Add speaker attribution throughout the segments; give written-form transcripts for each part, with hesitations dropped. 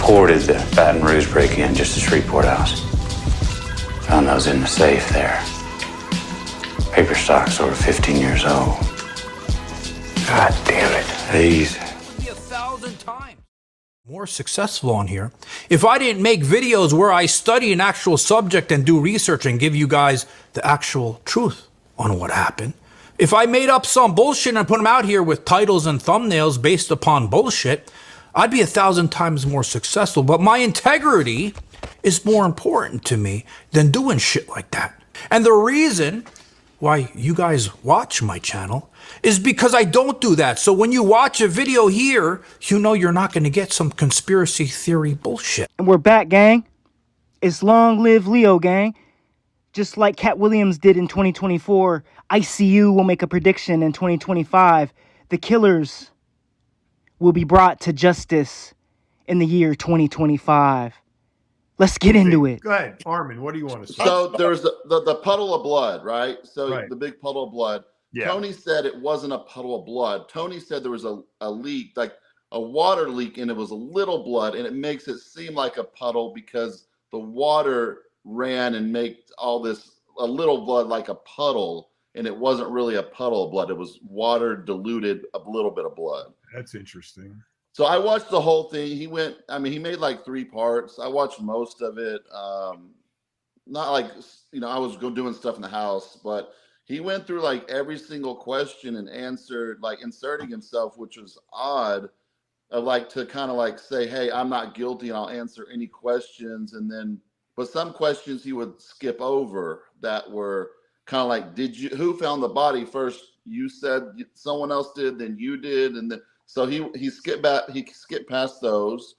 Speaker 1: reported the Baton Rouge break-in just as Shreveport House. Found those in the safe there. Paper stock's over 15 years old. God damn it. Easy.
Speaker 2: 1,000 times more successful on here if I didn't make videos where I study an actual subject and do research and give you guys the actual truth on what happened. If I made up some bullshit and put them out here with titles and thumbnails based upon bullshit, I'd be 1,000 times more successful. But my integrity is more important to me than doing shit like that. And the reason why you guys watch my channel is because I don't do that. So when you watch a video here, you know you're not going to get some conspiracy theory bullshit.
Speaker 3: And we're back, gang. It's long live Leo, gang. Just like Cat Williams did in 2024, ICU will make a prediction in 2025. The killers will be brought to justice in the year 2025. Let's get into it.
Speaker 4: Go ahead, Armin. What do you want to say?
Speaker 5: So there's the puddle of blood, right? So
Speaker 4: Right.
Speaker 5: the big puddle of blood.
Speaker 4: Yeah.
Speaker 5: Tony said it wasn't a puddle of blood. Tony said there was a leak, like a water leak, and it was a little blood, and it makes it seem like a puddle because the water ran and made all this a little blood like a puddle, and it wasn't really a puddle of blood. It was water diluted a little bit of blood.
Speaker 4: That's interesting.
Speaker 5: So I watched the whole thing. He made like 3 parts. I watched most of it. Not like, I was doing stuff in the house, but he went through like every single question and answered, like inserting himself, which was odd, of like to kind of like say, hey, I'm not guilty and I'll answer any questions. And then, but some questions he would skip over that were kind of like, who found the body first? You said someone else did, then you did. And then, so he skipped past those.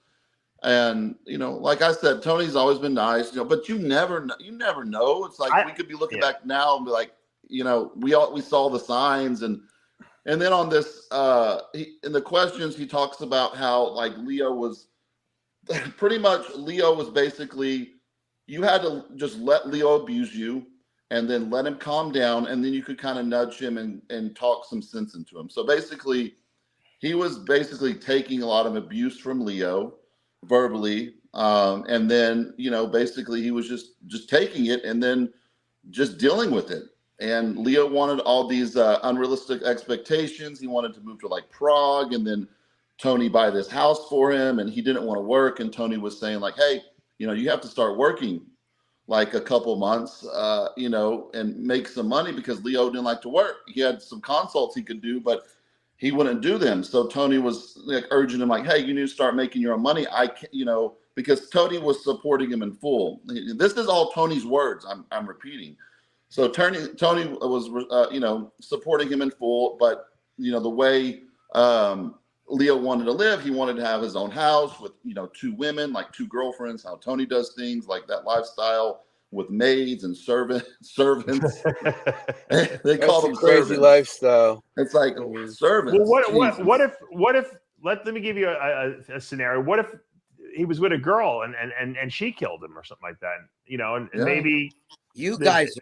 Speaker 5: And, like I said, Tony's always been nice, but you never know. It's like, we could be looking back now and be like, we saw the signs. And then on this, in the questions, he talks about how like Leo was basically, you had to just let Leo abuse you and then let him calm down. And then you could kind of nudge him and talk some sense into him. So basically, he was basically taking a lot of abuse from Leo verbally. And then, basically he was just taking it and then just dealing with it. And Leo wanted all these unrealistic expectations. He wanted to move to like Prague and then Tony buy this house for him. And he didn't want to work. And Tony was saying like, hey, you have to start working like a couple months, and make some money because Leo didn't like to work. He had some consults he could do, but he wouldn't do them. So Tony was like urging him like, hey, you need to start making your own money. I can't, because Tony was supporting him in full. This is all Tony's words. I'm repeating. So Tony was, supporting him in full, but the way Leo wanted to live, he wanted to have his own house with, 2 women, like 2 girlfriends, how Tony does things like that lifestyle with maids and servants. They call them
Speaker 6: crazy
Speaker 5: servants.
Speaker 6: Lifestyle.
Speaker 5: It's like servants.
Speaker 4: Well, what if let me give you a scenario. What if he was with a girl and she killed him or something like that? And maybe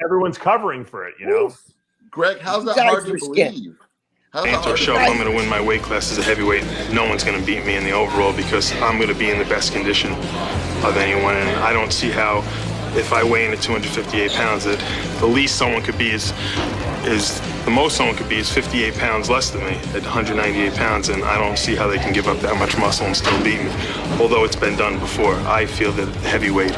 Speaker 4: everyone's covering for it,
Speaker 5: Oof. Greg, how's that hard to believe?
Speaker 7: Anto show I'm going to win my weight class as a heavyweight. No one's going to beat me in the overall because I'm going to be in the best condition of anyone. And I don't see how, if I weigh in at 258 pounds, that the least someone could be is the most someone could be is 58 pounds less than me at 198 pounds. And I don't see how they can give up that much muscle and still beat me. Although it's been done before, I feel that heavyweight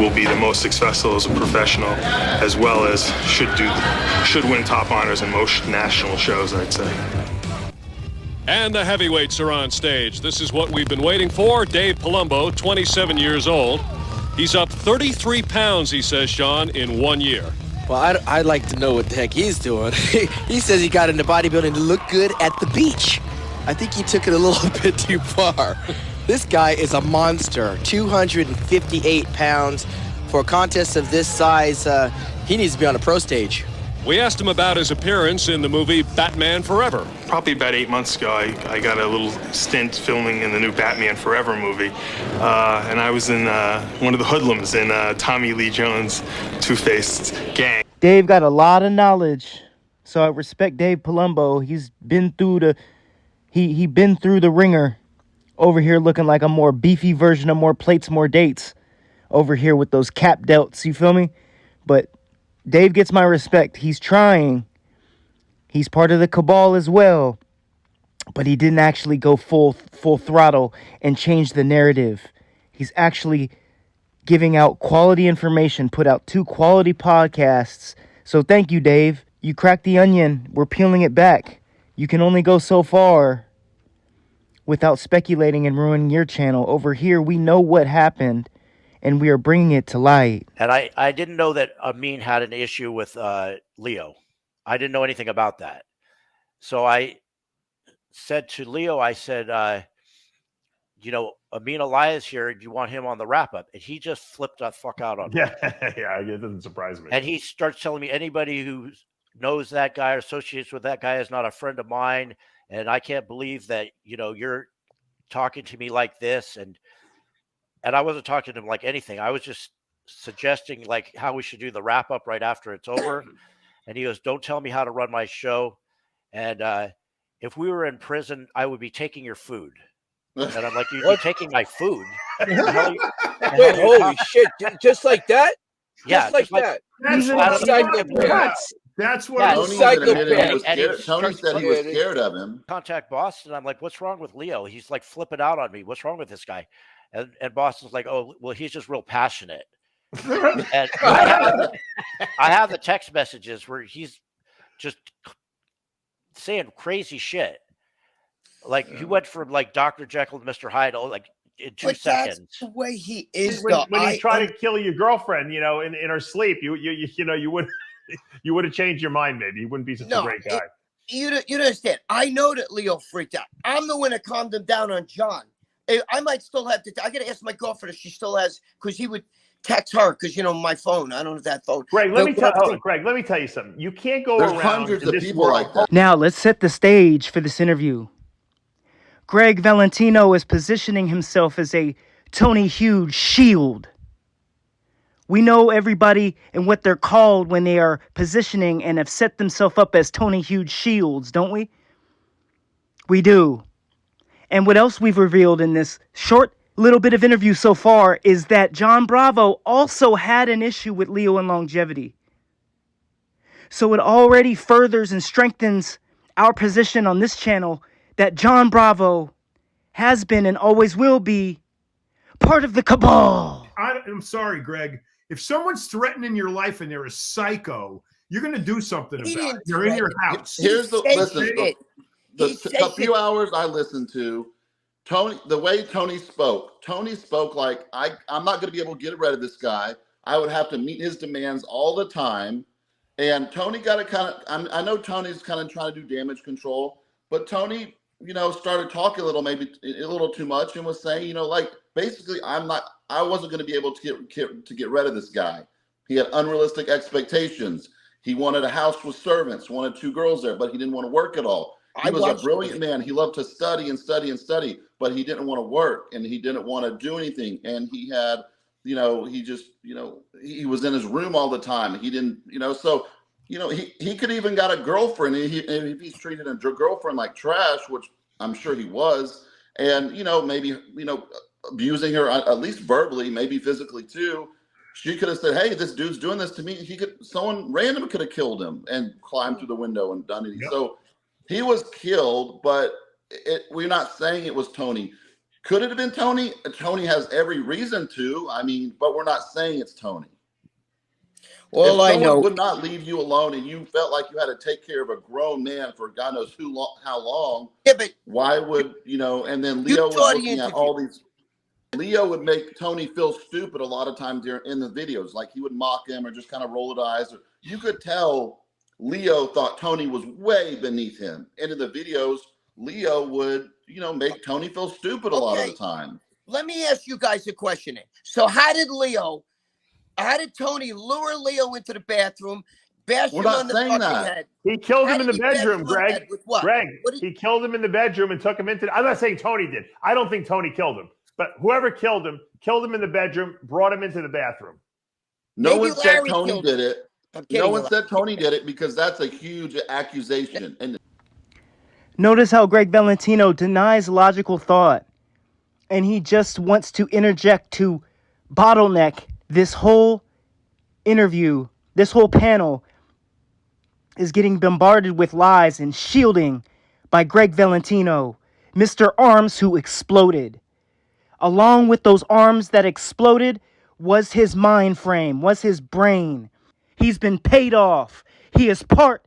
Speaker 7: will be the most successful as a professional, as well as should win top honors in most national shows, I'd say.
Speaker 8: And the heavyweights are on stage. This is what we've been waiting for. Dave Palumbo, 27 years old. He's up 33 pounds, he says, Sean, in 1 year.
Speaker 6: Well, I'd like to know what the heck he's doing. He says he got into bodybuilding to look good at the beach. I think he took it a little bit too far. This guy is a monster, 258 pounds. For a contest of this size, he needs to be on a pro stage.
Speaker 8: We asked him about his appearance in the movie Batman Forever.
Speaker 7: Probably about 8 months ago, I got a little stint filming in the new Batman Forever movie. And I was in one of the hoodlums in Tommy Lee Jones' Two-Faced gang.
Speaker 3: Dave got a lot of knowledge, so I respect Dave Palumbo. He's been through he been through the ringer Over here looking like a more beefy version of More Plates, More Dates. Over here with those cap delts, you feel me? But Dave gets my respect. He's trying. He's part of the cabal as well. But he didn't actually go full throttle and change the narrative. He's actually giving out quality information, put out 2 quality podcasts. So thank you, Dave. You cracked the onion. We're peeling it back. You can only go so far without speculating and ruining your channel. Over here, we know what happened, and we are bringing it to light.
Speaker 9: And I didn't know that Amin had an issue with Leo. I didn't know anything about that. So I said to Leo, I said, you know, Amin Elias here, do you want him on the wrap-up? And he just flipped the fuck out on me.
Speaker 4: Yeah, it doesn't surprise me.
Speaker 9: And he starts telling me anybody who knows that guy or associates with that guy is not a friend of mine. And I can't believe that, you know, you're talking to me like this. And I wasn't talking to him like anything. I was just suggesting like how we should do the wrap-up right after it's over. And he goes, don't tell me how to run my show. And if we were in prison, I would be taking your food. And I'm like, you're taking my food?
Speaker 10: Wait, holy shit. Just like that?
Speaker 9: Yeah,
Speaker 10: just like that.
Speaker 5: That's what
Speaker 10: Tony
Speaker 5: said he was scared of him.
Speaker 9: Contact Boston. I'm like, what's wrong with Leo? He's like flipping out on me. What's wrong with this guy? And Boston's like, oh, well, he's just real passionate. And I have the text messages where he's just saying crazy shit. Like he went from like Dr. Jekyll to Mr. Hyde, like in 2 seconds.
Speaker 11: That's the way he is.
Speaker 4: When you try to kill your girlfriend, you know, in her sleep, you know, you would have changed your mind. Maybe you wouldn't be such a great guy.
Speaker 11: You don't understand. I know that Leo freaked out. I'm the one that calmed him down on John. I might still have to. I got to ask my girlfriend if she still has, because he would text her because, you know, my phone. I don't have that phone.
Speaker 4: Greg, let me tell you something. You can't go around.
Speaker 5: Hundreds of people like that.
Speaker 3: Now let's set the stage for this interview. Greg Valentino is positioning himself as a Tony Hughes shield. We know everybody and what they're called when they are positioning and have set themselves up as Tony Hughes shields, don't we? We do. And what else we've revealed in this short little bit of interview so far is that John Bravo also had an issue with Leo and longevity. So it already furthers and strengthens our position on this channel that John Bravo has been and always will be part of the cabal.
Speaker 12: I'm sorry, Greg. If someone's threatening your life and they're a psycho, you're going to do something about it. You're in your house.
Speaker 5: Here's the few hours I listened to, Tony, the way Tony spoke like, I'm not going to be able to get rid of this guy. I would have to meet his demands all the time. And Tony got to kind of, I know Tony's kind of trying to do damage control, but Tony, you know, started talking maybe a little too much and was saying, you know, like, basically, I wasn't going to be able to get rid of this guy. He had unrealistic expectations. He wanted a house with servants, wanted 2 girls there, but he didn't want to work at all. He was a brilliant man. He loved to study and study and study, but he didn't want to work and he didn't want to do anything. And he had, you know, he just, you know, he was in his room all the time. He didn't, you know, so, you know, he could even got a girlfriend. If he's treated a girlfriend like trash, which I'm sure he was, and, you know, maybe, you know, abusing her at least verbally, maybe physically too, she could have said, hey, this dude's doing this to me. Someone random could have killed him and climbed through the window and done it. Yep. So he was killed, but we're not saying it was Tony. Could it have been Tony? Tony has every reason to. I mean, but we're not saying it's Tony. Well, if someone would not leave you alone and you felt like you had to take care of a grown man for God knows how long, but why would, you know, and then Leo was looking at all these. Leo would make Tony feel stupid a lot of times in the videos. Like he would mock him or just kind of roll his eyes. You could tell Leo thought Tony was way beneath him. And in the videos, Leo would, you know, make Tony feel stupid a lot of the time.
Speaker 11: Let me ask you guys a question. So how did Tony lure Leo into the bathroom, bash him on the fucking head?
Speaker 4: He killed him in the bedroom, Greg. Greg, he killed him in the bedroom and took him into I'm not saying Tony did. I don't think Tony killed him. But whoever killed him in the bedroom, brought him into the bathroom.
Speaker 5: No one said Tony did it. No one said Tony did it because that's a huge accusation. And
Speaker 3: notice how Greg Valentino denies logical thought. And he just wants to interject to bottleneck this whole interview. This whole panel is getting bombarded with lies and shielding by Greg Valentino, Mr. Arms who exploded. Along with those arms that exploded was his mind frame, was his brain. He's been paid off. He is part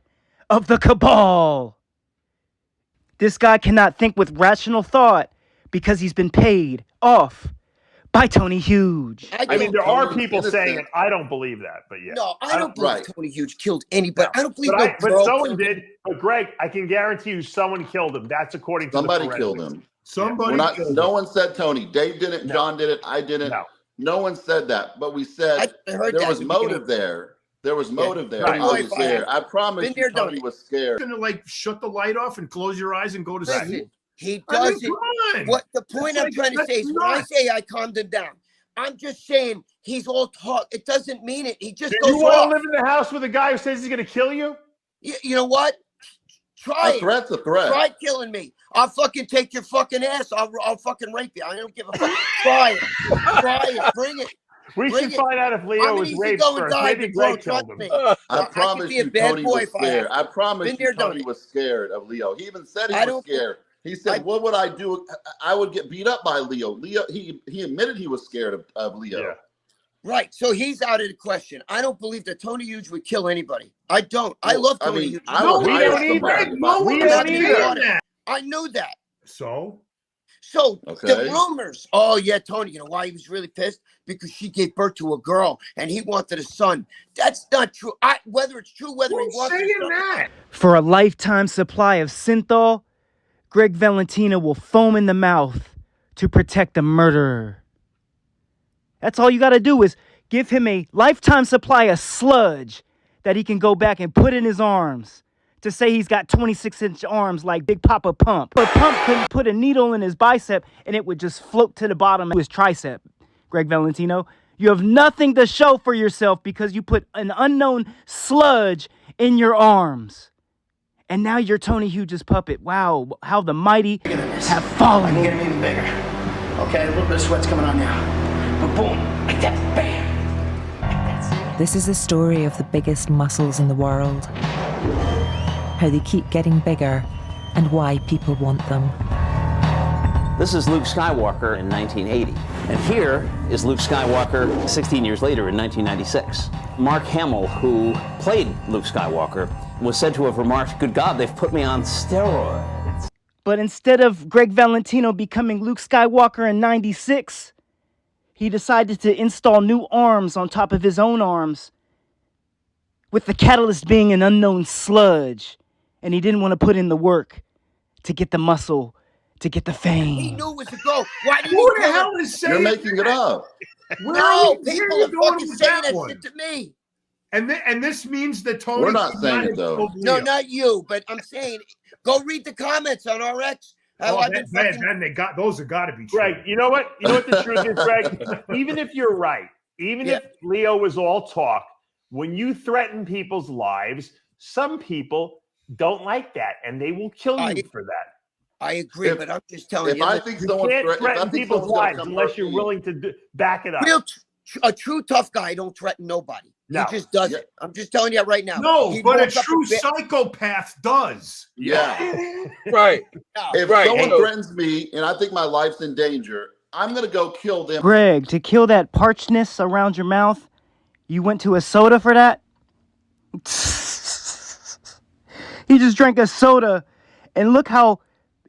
Speaker 3: of the cabal. This guy cannot think with rational thought because he's been paid off by Tony Huge.
Speaker 4: I mean, there are people saying it. I don't believe that, but yeah.
Speaker 11: No, I don't believe Tony Huge killed anybody. I don't believe
Speaker 4: but someone did. But Greg, I can guarantee you someone killed him. That's according to
Speaker 5: somebody killed him.
Speaker 12: Somebody killed him.
Speaker 5: No one said Tony. Dave didn't. No. John did it. I didn't. No one said that. But we said there was motive there. There was motive there.
Speaker 11: Right.
Speaker 5: I was scared. I promise you, Tony was scared.
Speaker 12: You're gonna like shut the light off and close your eyes and go to sleep.
Speaker 11: He doesn't. What the point I'm trying to say is when I say I calmed him down, I'm just saying he's all talk. It doesn't mean it. He just goes
Speaker 4: you want to live in the house with a guy who says he's going to kill you?
Speaker 11: You know what? Try it.
Speaker 5: Threat's a threat.
Speaker 11: Try killing me. I'll fucking take your fucking ass. I'll fucking rape you. I don't give a fuck. Try it. Try it. Bring it.
Speaker 4: We should find out if Leo was raped first. Maybe Greg killed him.
Speaker 5: I promise you, Tony was scared. I promise you, Tony was scared of Leo. He even said he was scared. He said, "What would I do? I would get beat up by Leo." Leo, he admitted he was scared of Leo.
Speaker 11: Yeah. Right. So he's out of the question. I don't believe that Tony Huge would kill anybody. I don't. I love Tony Huge.
Speaker 4: We don't either.
Speaker 11: I knew that.
Speaker 12: So
Speaker 11: the rumors. Oh yeah, Tony. You know why he was really pissed? Because she gave birth to a girl and he wanted a son. That's not true. Whether it's true, whether he wants
Speaker 12: that.
Speaker 3: For a lifetime supply of synthol, Greg Valentino will foam in the mouth to protect the murderer. That's all you got to do is give him a lifetime supply of sludge that he can go back and put in his arms to say he's got 26-inch arms like Big Papa Pump. But Pump couldn't put a needle in his bicep and it would just float to the bottom of his tricep. Greg Valentino, you have nothing to show for yourself because you put an unknown sludge in your arms. And now you're Tony Huge's puppet. Wow, how the mighty have fallen.
Speaker 13: I can get him even bigger. Okay, a little bit of sweat's coming on now. But boom, like that, bam.
Speaker 14: This is a story of the biggest muscles in the world. How they keep getting bigger and why people want them.
Speaker 15: This is Luke Skywalker in 1980. And here is Luke Skywalker 16 years later in 1996. Mark Hamill, who played Luke Skywalker, was said to have remarked, "Good God, they've put me on steroids."
Speaker 3: But instead of Greg Valentino becoming Luke Skywalker in 96, he decided to install new arms on top of his own arms, with the catalyst being an unknown sludge. And he didn't want to put in the work to get the muscle, to get the fame.
Speaker 11: He knew it was a go. Why did
Speaker 12: Who the hell is saying
Speaker 5: You're making it up.
Speaker 11: No, people are fucking saying that shit to me.
Speaker 12: And this means that Tony.
Speaker 5: We're not saying it though.
Speaker 11: No, not you, but I'm saying, go read the comments on RX.
Speaker 12: Then they got those have got to be true.
Speaker 4: Greg, you know what? You know what the truth is, Greg? Even if you're right, even if Leo was all talk, when you threaten people's lives, some people don't like that, and they will kill you for that.
Speaker 11: I agree, but I'm just telling you.
Speaker 4: I think you can't threaten people's lives unless you're willing to back it up.
Speaker 11: A true tough guy don't threaten nobody.
Speaker 4: No.
Speaker 11: He just does it. I'm just telling you right now.
Speaker 12: No, but a true psychopath does.
Speaker 5: Yeah.
Speaker 10: Right.
Speaker 5: If someone threatens me and I think my life's in danger, I'm going to go kill them.
Speaker 3: Greg, to kill that parchedness around your mouth, you went to a soda for that? He just drank a soda, and look how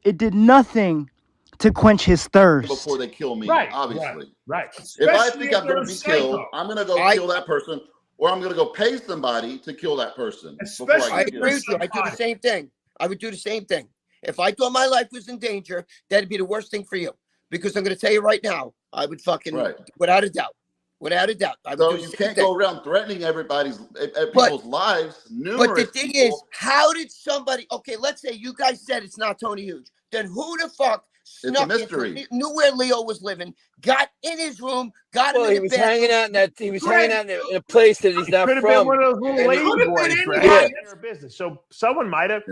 Speaker 3: it did nothing to quench his thirst.
Speaker 5: Before they kill me,
Speaker 4: right,
Speaker 5: obviously.
Speaker 4: Right.
Speaker 5: If I think I'm going to be killed, I'm going to go kill that person, or I'm going to go pay somebody to kill that person.
Speaker 11: I agree with you. I do the same thing. I would do the same thing. If I thought my life was in danger, that'd be the worst thing for you. Because I'm going to tell you right now, I would fucking, without a doubt. Without a doubt.
Speaker 5: So you can't go around threatening people's lives.
Speaker 11: But the thing is, how did somebody, okay, let's say you guys said it's not Tony Huge. Then who the fuck snuck in, knew where Leo was living, got in his room, got him in the bed.
Speaker 10: He was hanging out in a place that he's not from.
Speaker 4: Could have been one of those little lady boys, right? Their business. So someone might have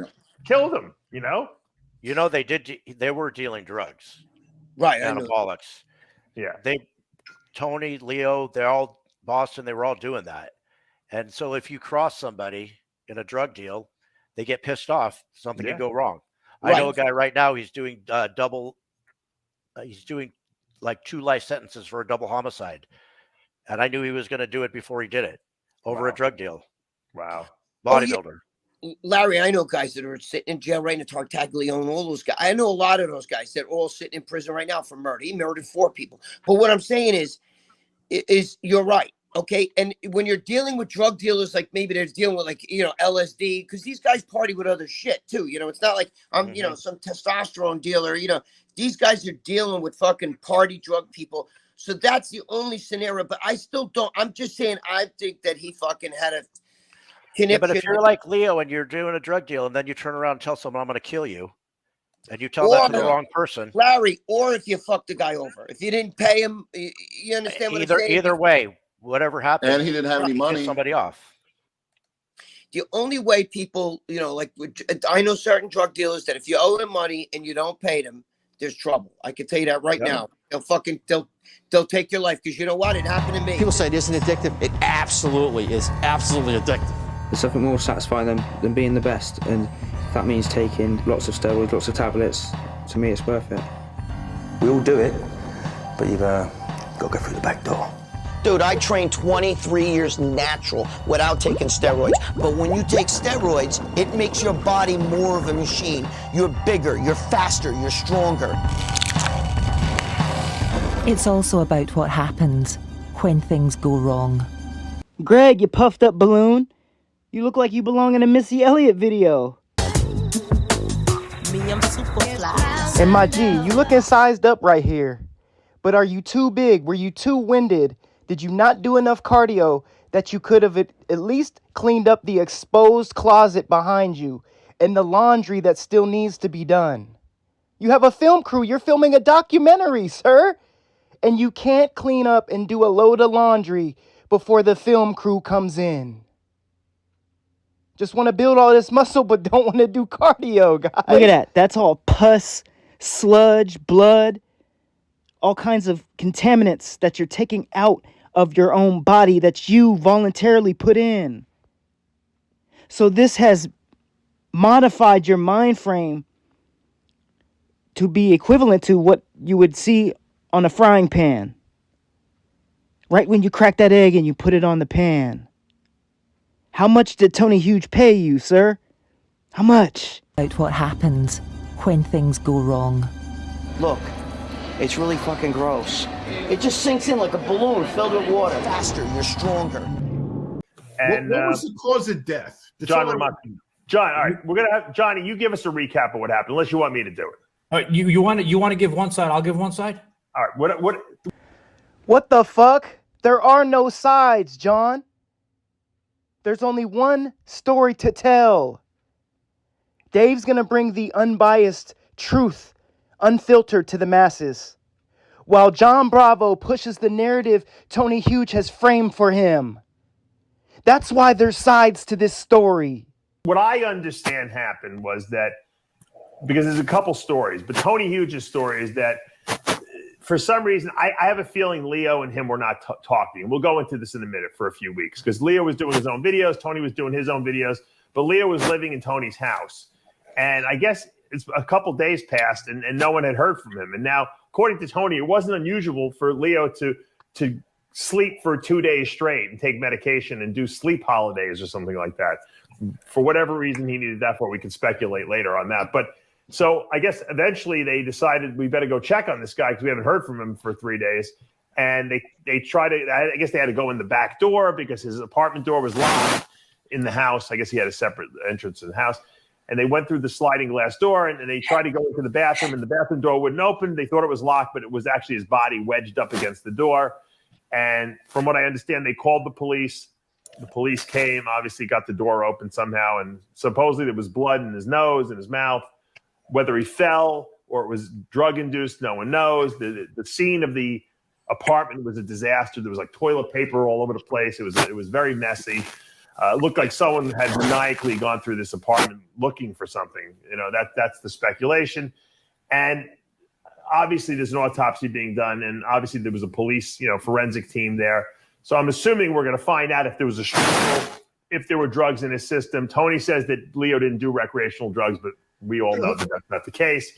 Speaker 4: killed him, you know?
Speaker 9: You know, they were dealing drugs.
Speaker 11: Right. I know.
Speaker 9: Anabolics.
Speaker 4: Yeah.
Speaker 9: Tony, Leo, they're all Boston. They were all doing that. And so if you cross somebody in a drug deal, they get pissed off. Something
Speaker 4: Yeah.
Speaker 9: could go wrong.
Speaker 11: Right.
Speaker 9: I know a guy right now. He's doing he's doing like 2 life sentences for a double homicide. And I knew he was going to do it before he did it over a drug deal.
Speaker 4: Wow.
Speaker 9: Bodybuilder.
Speaker 11: Larry, I know guys that are sitting in jail right now, Tartaglione, all those guys. I know a lot of those guys that are all sitting in prison right now for murder. He murdered 4 people. But what I'm saying is you're right. Okay. And when you're dealing with drug dealers, like maybe they're dealing with like, LSD, because these guys party with other shit too. It's not like I'm, some testosterone dealer, these guys are dealing with fucking party drug people. So that's the only scenario. But I still don't. I'm just saying, I think that he fucking had a conniption.
Speaker 9: Yeah, but if you're like Leo and you're doing a drug deal and then you turn around and tell someone, I'm going to kill you, and you tell that to the wrong person.
Speaker 11: Larry, or if you fucked the guy over. If you didn't pay him, you understand what I'm saying?
Speaker 9: Either way, whatever happened.
Speaker 5: And he didn't have any money.
Speaker 9: Somebody off.
Speaker 11: The only way people, I know certain drug dealers that if you owe them money and you don't pay them, there's trouble. I can tell you that right now. They'll take your life, because you know what? It happened to me.
Speaker 16: People say it isn't addictive. It absolutely is. Absolutely addictive.
Speaker 17: There's something more satisfying than being the best, and if that means taking lots of steroids, lots of tablets, to me it's worth it.
Speaker 16: We all do it, but you've got to go through the back door.
Speaker 10: Dude, I trained 23 years natural without taking steroids. But when you take steroids, it makes your body more of a machine. You're bigger, you're faster, you're stronger.
Speaker 14: It's also about what happens when things go wrong.
Speaker 3: Greg, you puffed up balloon. You look like you belong in a Missy Elliott video.
Speaker 18: Me, I'm super fly.
Speaker 3: And my G, you looking sized up right here. But are you too big? Were you too winded? Did you not do enough cardio that you could have at least cleaned up the exposed closet behind you and the laundry that still needs to be done? You have a film crew. You're filming a documentary, sir. And you can't clean up and do a load of laundry before the film crew comes in. Just want to build all this muscle, but don't want to do cardio, guys. Look at that. That's all pus, sludge, blood, all kinds of contaminants that you're taking out of your own body that you voluntarily put in. So this has modified your mind frame to be equivalent to what you would see on a frying pan. Right when you crack that egg and you put it on the pan. How much did Tony Huge pay you, sir? How much?
Speaker 14: About what happens when things go wrong.
Speaker 10: Look, it's really fucking gross. It just sinks in like a balloon filled with water. Faster, you're stronger.
Speaker 4: And
Speaker 12: what was the cause of death?
Speaker 4: John, all right, we're gonna have Johnny. You give us a recap of what happened, unless you want me to do it.
Speaker 2: All right, you want to give one side? I'll give one side.
Speaker 4: All right.
Speaker 3: What the fuck? There are no sides, John. There's only one story to tell. Dave's gonna bring the unbiased truth, unfiltered to the masses, while John Bravo pushes the narrative Tony Huge has framed for him. That's why there's sides to this story.
Speaker 4: What I understand happened was that, because there's a couple stories, but Tony Huge's story is that for some reason, I have a feeling Leo and him were not talking. We'll go into this in a minute for a few weeks, because Leo was doing his own videos, Tony was doing his own videos, but Leo was living in Tony's house. And I guess it's a couple days passed and no one had heard from him. And now, according to Tony, it wasn't unusual for Leo to sleep for 2 days straight and take medication and do sleep holidays or something like that. For whatever reason he needed that for, we can speculate later on that. But so I guess eventually they decided we better go check on this guy because we haven't heard from him for 3 days. And they tried to, I guess they had to go in the back door because his apartment door was locked in the house. I guess he had a separate entrance to the house. And they went through the sliding glass door and they tried to go into the bathroom and the bathroom door wouldn't open. They thought it was locked, but it was actually his body wedged up against the door. And from what I understand, they called the police. The police came, obviously got the door open somehow. And supposedly there was blood in his nose and his mouth. Whether he fell or it was drug-induced, no one knows. The scene of the apartment was a disaster. There was like toilet paper all over the place. It was very messy. It looked like someone had maniacally gone through this apartment looking for something. You know, that's the speculation. And obviously there's an autopsy being done, and obviously there was a police, forensic team there. So I'm assuming we're going to find out if there was a struggle, if there were drugs in his system. Tony says that Leo didn't do recreational drugs, but we all know that that's not the case.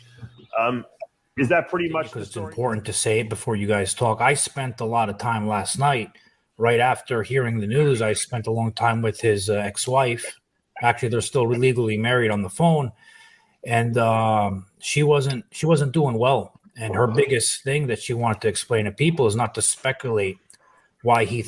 Speaker 4: Is that pretty much the
Speaker 2: Because it's
Speaker 4: story?
Speaker 2: important to say it before you guys talk. I spent a lot of time last night, right after hearing the news. I spent a long time with his ex-wife. Actually, they're still legally married, on the phone, and she wasn't doing well. And her biggest thing that she wanted to explain to people is not to speculate why he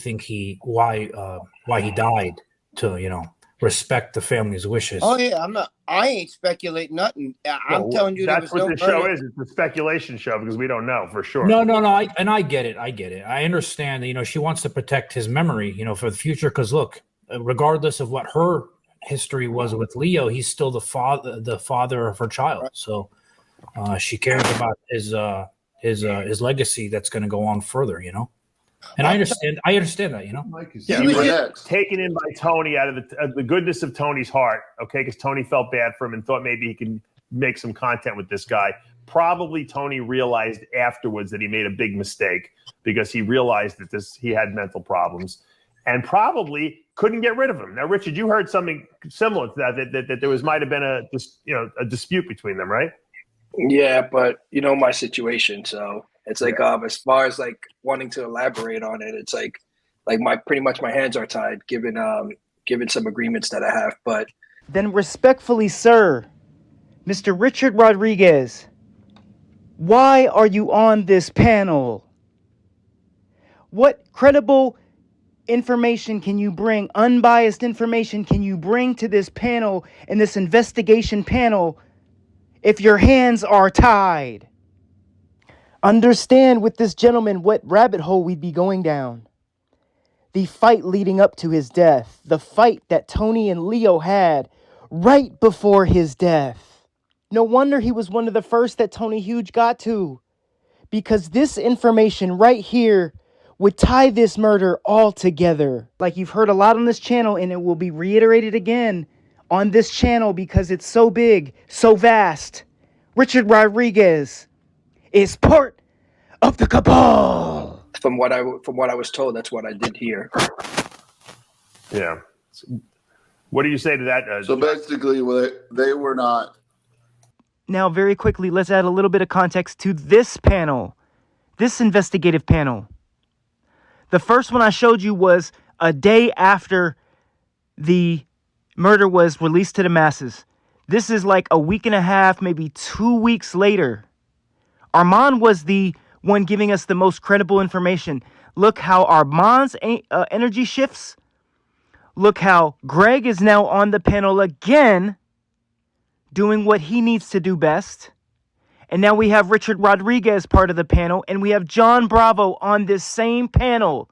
Speaker 2: died, to respect the family's wishes.
Speaker 11: Oh yeah, I ain't speculating nothing. I'm telling you,
Speaker 4: that's
Speaker 11: there was
Speaker 4: what the show is. It's a speculation show because we don't know for sure.
Speaker 2: No. I get it. I understand. She wants to protect his memory, for the future. Because look, regardless of what her history was with Leo, he's still the father of her child. So she cares about his legacy that's going to go on further. And I understand that.
Speaker 4: He was taken in by Tony out of the goodness of Tony's heart. Okay, because Tony felt bad for him and thought maybe he could make some content with this guy. Probably Tony realized afterwards that he made a big mistake because he realized that he had mental problems, and probably couldn't get rid of him. Now, Richard, you heard something similar to that there might have been a dispute between them, right?
Speaker 18: Yeah, but my situation, so it's like as far as like wanting to elaborate on it, it's like pretty much my hands are tied given some agreements that I have. But
Speaker 3: then respectfully, sir, Mr. Richard Rodriguez, why are you on this panel? What credible information can you bring, unbiased information can you bring to this panel, in this investigation panel, if your hands are tied? Understand with this gentleman what rabbit hole we'd be going down. The fight leading up to his death. The fight that Tony and Leo had right before his death. No wonder he was one of the first that Tony Huge got to. Because this information right here would tie this murder all together. Like you've heard a lot on this channel, and it will be reiterated again on this channel because it's so big, so vast. Richard Rodriguez is part of the cabal.
Speaker 18: From what I was told, that's what I did hear.
Speaker 4: Yeah. What do you say to that?
Speaker 5: So basically, they were not.
Speaker 3: Now, very quickly, let's add a little bit of context to this panel, this investigative panel. The first one I showed you was a day after the murder was released to the masses. This is like a week and a half, maybe 2 weeks later. Armand was the one giving us the most credible information. Look how Armand's energy shifts. Look how Greg is now on the panel again, doing what he needs to do best. And now we have Richard Rodriguez part of the panel, and we have John Bravo on this same panel.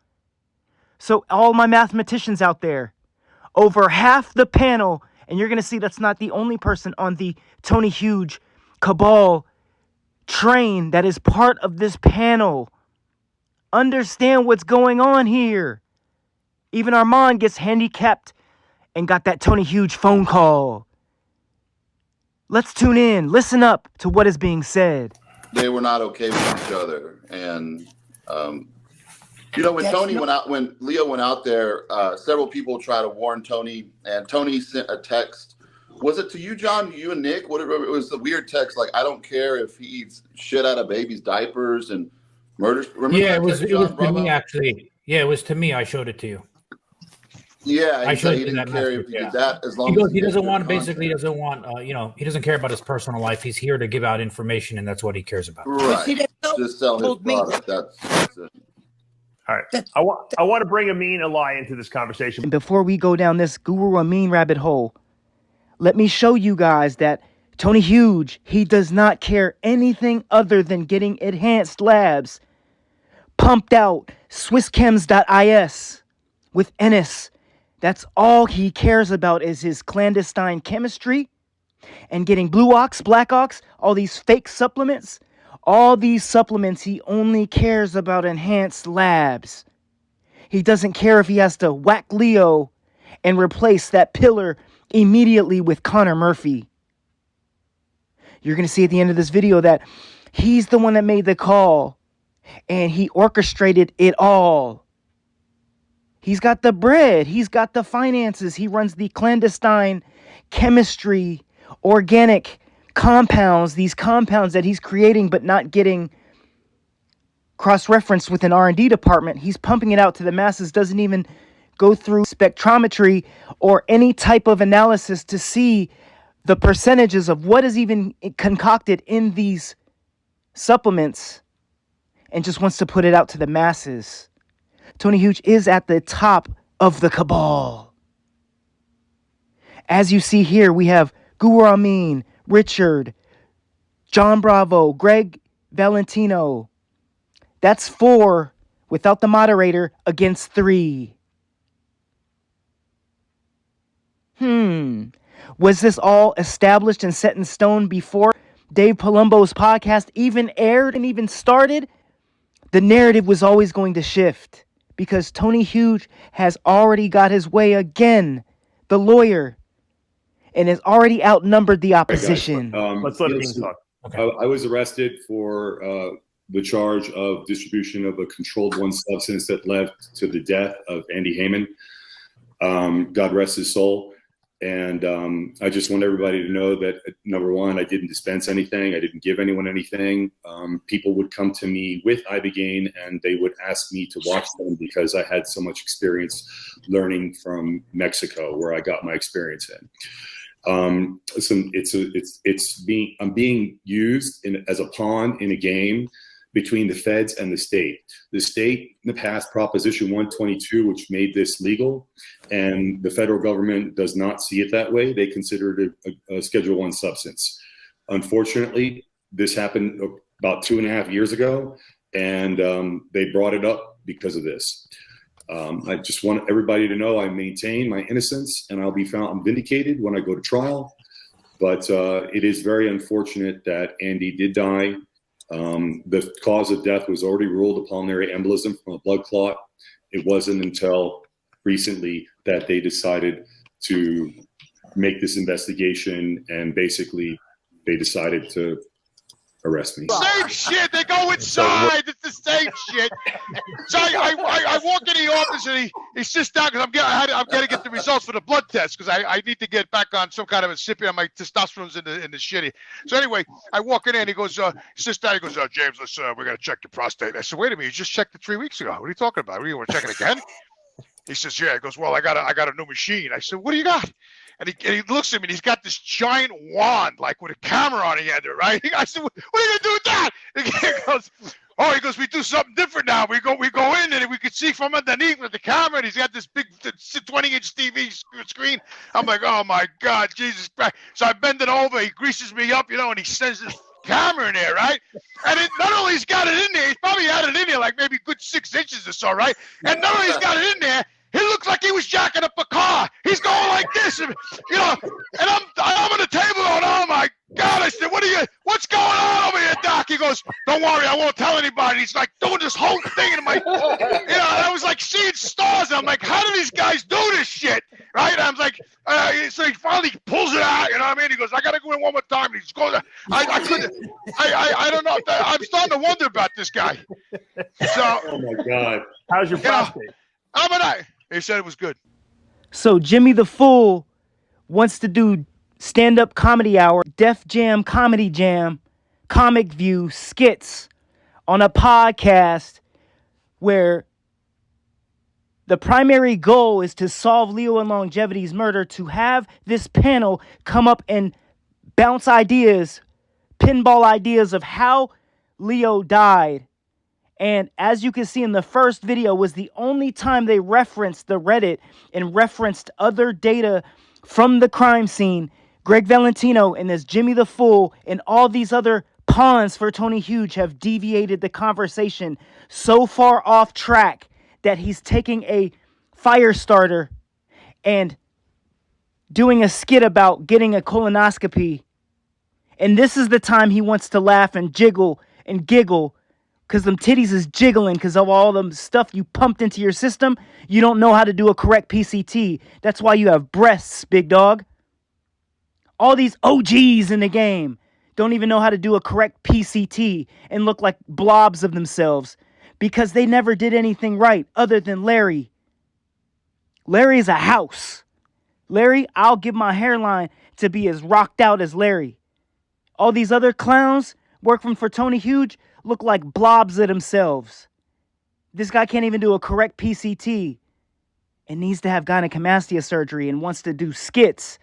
Speaker 3: So all my mathematicians out there, over half the panel, and you're going to see that's not the only person on the Tony Huge cabal train that is part of this panel. Understand what's going on here. Even Armand gets handicapped and got that Tony Huge phone call. Let's tune in. Listen up to what is being said.
Speaker 5: They were not okay with each other. And, when Leo went out there, several people tried to warn Tony, and Tony sent a text. Was it to you, John, you and Nick? Whatever. It was a weird text like, I don't care if he eats shit out of babies' diapers and murders. Remember
Speaker 2: it was to me, actually. Yeah, it was to me. I showed it to you.
Speaker 5: Yeah,
Speaker 2: I showed
Speaker 5: he
Speaker 2: you
Speaker 5: didn't
Speaker 2: that
Speaker 5: care
Speaker 2: message,
Speaker 5: if he did that as long
Speaker 2: he goes,
Speaker 5: as
Speaker 2: he doesn't want, basically doesn't want, he doesn't care about his personal life. He's here to give out information, and that's what he cares about.
Speaker 5: Right. Just sell his product. That's it.
Speaker 4: All right. I want to bring Amin Alai into this conversation.
Speaker 3: And before we go down this Guru Amin rabbit hole, let me show you guys that Tony Huge, he does not care anything other than getting enhanced labs pumped out SwissChems.is with Ennis. That's all he cares about is his clandestine chemistry and getting Blue Ox, Black Ox, all these fake supplements. All these supplements, he only cares about enhanced labs. He doesn't care if he has to whack Leo and replace that pillar immediately with Connor Murphy. You're going to see at the end of this video that He's the one that made the call, and he orchestrated it all. He's got the bread. He's got the finances. He runs the clandestine chemistry, organic compounds, these compounds that he's creating but not getting cross-referenced with an R&D department. He's pumping it out to the masses, doesn't even go through spectrometry or any type of analysis to see the percentages of what is even concocted in these supplements, and just wants to put it out to the masses. Tony Huge is at the top of the cabal. As you see here, we have Guru Amin, Richard, John Bravo, Greg Valentino. That's 4 without the moderator against 3. Was this all established and set in stone before Dave Palumbo's podcast even aired and even started? The narrative was always going to shift because Tony Huge has already got his way again, the lawyer, and has already outnumbered the opposition.
Speaker 4: Let's let him talk.
Speaker 19: I was arrested for the charge of distribution of a controlled one substance that led to the death of Andy Heyman. God rest his soul. And I just want everybody to know that, number one, I didn't dispense anything. I didn't give anyone anything. People would come to me with Ibogaine and they would ask me to watch them because I had so much experience learning from Mexico, where I got my experience in. I'm being used as a pawn in a game between the feds and the state. The state in the past Proposition 122, which made this legal, and the federal government does not see it that way. They consider it a Schedule I substance. Unfortunately, this happened about 2.5 years ago, and they brought it up because of this. I just want everybody to know I maintain my innocence, and I'll be found vindicated when I go to trial. But it is very unfortunate that Andy did die. The cause of death was already ruled a pulmonary embolism from a blood clot. It wasn't until recently that they decided to make this investigation, and basically they decided to arrest me.
Speaker 20: Same shit. They go inside. It's the same shit. So I walk in the office and he sits down because I'm going to get the results for the blood test because I need to get back on some kind of a recipient. My testosterone's in the shitty. So anyway, I walk in there and he goes, he sits down. He goes, James, let's we're going to check your prostate. I said, wait a minute, you just checked it 3 weeks ago. What are you talking about? What, do you want to check it again? He says, yeah. He goes, well, I got a new machine. I said, what do you got? And he looks at me and he's got this giant wand, like with a camera on the end of it, right? I said, what are you going to do with that? And he goes, we do something different now. We go in and we can see from underneath with the camera, and he's got this big 20-inch TV screen. I'm like, oh my God, Jesus Christ. So I bend it over, he greases me up, and he sends this camera in there, right? And not only he's got it in there, he's probably had it in there like maybe good 6 inches or so, right? And not only he's got it in there, he looks like he was jacking up a car. He's going like this, and I'm on the table going, oh my God. I said, what's going on over here, Doc? He goes, don't worry, I won't tell anybody. He's like doing this whole thing, and I was like seeing stars, and I'm like, how do these guys do this shit, right? And I'm like, so he finally pulls it out, you know what I mean? He goes, I got to go in one more time. And he's going, I couldn't, I don't know. I'm starting to wonder about this guy. So,
Speaker 19: oh my God.
Speaker 4: How's your prostate?
Speaker 20: He said it was good.
Speaker 3: So Jimmy the Fool wants to do stand-up comedy hour, Def Jam Comedy Jam, Comic View skits on a podcast where the primary goal is to solve Leo and Longevity's murder, to have this panel come up and bounce ideas, pinball ideas of how Leo died. And as you can see in the first video, was the only time they referenced the Reddit and referenced other data from the crime scene. Greg Valentino and this Jimmy the Fool and all these other pawns for Tony Huge have deviated the conversation so far off track that he's taking a fire starter and doing a skit about getting a colonoscopy. And this is the time he wants to laugh and jiggle and giggle, because them titties is jiggling because of all the stuff you pumped into your system. You don't know how to do a correct PCT. That's why you have breasts, big dog. All these OGs in the game don't even know how to do a correct PCT and look like blobs of themselves because they never did anything right other than Larry. Larry is a house. Larry, I'll give my hairline to be as rocked out as Larry. All these other clowns working for Tony Huge look like blobs of themselves. This guy can't even do a correct PCT and needs to have gynecomastia surgery and wants to do skits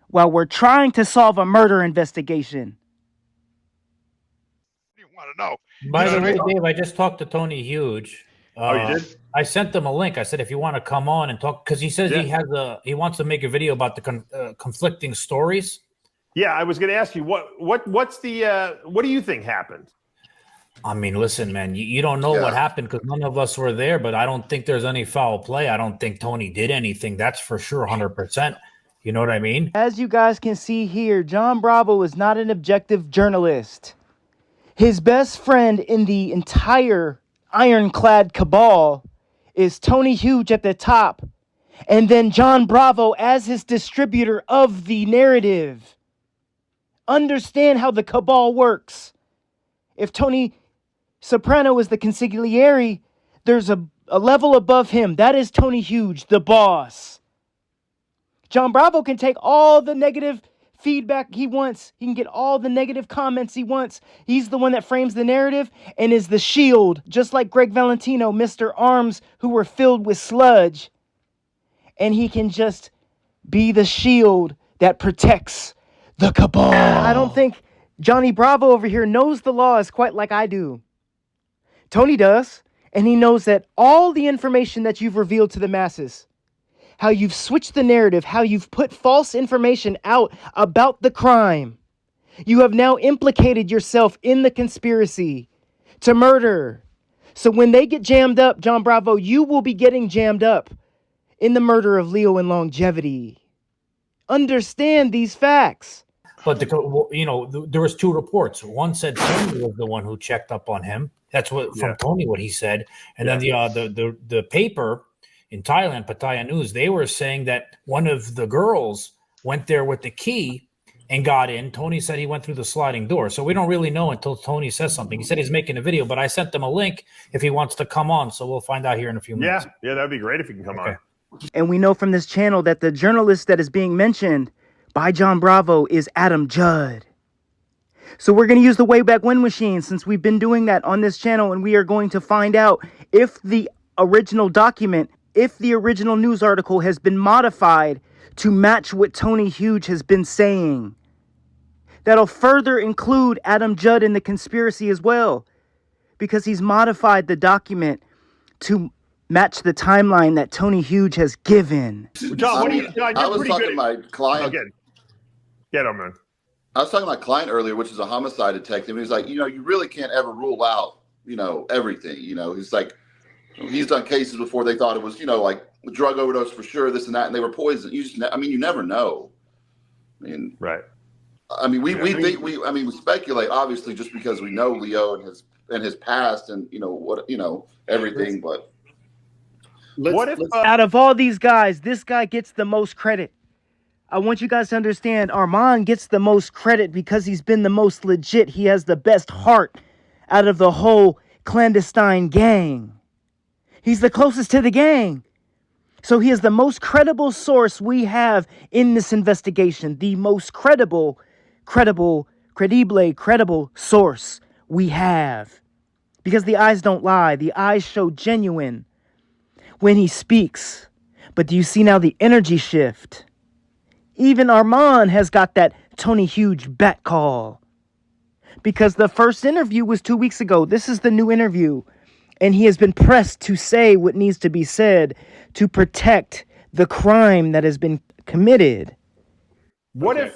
Speaker 3: while we're trying to solve a murder investigation.
Speaker 20: Want to know?
Speaker 2: By the way, Dave, I just talked to Tony Huge.
Speaker 4: Oh, you did?
Speaker 2: I sent him a link. I said, if you want to come on and talk, because he says he wants to make a video about the conflicting stories.
Speaker 4: Yeah, I was going to ask you what do you think happened?
Speaker 2: I mean, listen, man, you don't know what happened because none of us were there, but I don't think there's any foul play. I don't think Tony did anything. That's for sure, 100%. You know what I mean?
Speaker 3: As you guys can see here, John Bravo is not an objective journalist. His best friend in the entire ironclad cabal is Tony Huge at the top, and then John Bravo as his distributor of the narrative. Understand how the cabal works. If Tony Soprano is the consigliere, there's a level above him. That is Tony Huge, the boss. John Bravo can take all the negative feedback he wants. He can get all the negative comments he wants. He's the one that frames the narrative and is the shield, just like Greg Valentino, Mr. Arms, who were filled with sludge. And he can just be the shield that protects the cabal. I don't think Johnny Bravo over here knows the laws quite like I do. Tony does, and he knows that all the information that you've revealed to the masses, how you've switched the narrative, how you've put false information out about the crime. You have now implicated yourself in the conspiracy to murder. So when they get jammed up, John Bravo, you will be getting jammed up in the murder of Leo and Longevity. Understand these facts.
Speaker 2: But there was two reports. One said Tony was the one who checked up on him. That's what from Tony what he said, and then the paper in Thailand, Pattaya News, they were saying that one of the girls went there with the key and got in. Tony said he went through the sliding door. So we don't really know until Tony says something. He said he's making a video, but I sent him a link if he wants to come on. So we'll find out here in a few minutes.
Speaker 4: Yeah, that'd be great if you can come on.
Speaker 3: And we know from this channel that the journalist that is being mentioned by John Bravo is Adam Judd. So we're going to use the Wayback When machine since we've been doing that on this channel, and we are going to find out if the original document, if the original news article has been modified to match what Tony Huge has been saying. That'll further include Adam Judd in the conspiracy as well, because he's modified the document to match the timeline that Tony Huge has given.
Speaker 5: John, I was talking to my client.
Speaker 4: Get him, man.
Speaker 5: I was talking to my client earlier, which is a homicide detective. And he's like, you really can't ever rule out, everything. He's like, he's done cases before they thought it was, like drug overdose for sure, this and that, and they were poisoned. You never know. I mean,
Speaker 4: right.
Speaker 5: I mean, we speculate obviously just because we know Leo and his past and everything, but.
Speaker 3: What if out of all these guys, this guy gets the most credit? I want you guys to understand Armand gets the most credit because he's been the most legit. He has the best heart out of the whole clandestine gang. He's the closest to the gang. So he is the most credible source we have in this investigation. The most credible source we have. Because the eyes don't lie. The eyes show genuine when he speaks. But do you see now the energy shift? Even Armand has got that Tony Huge bat call. Because the first interview was 2 weeks ago. This is the new interview. And he has been pressed to say what needs to be said to protect the crime that has been committed.
Speaker 4: What if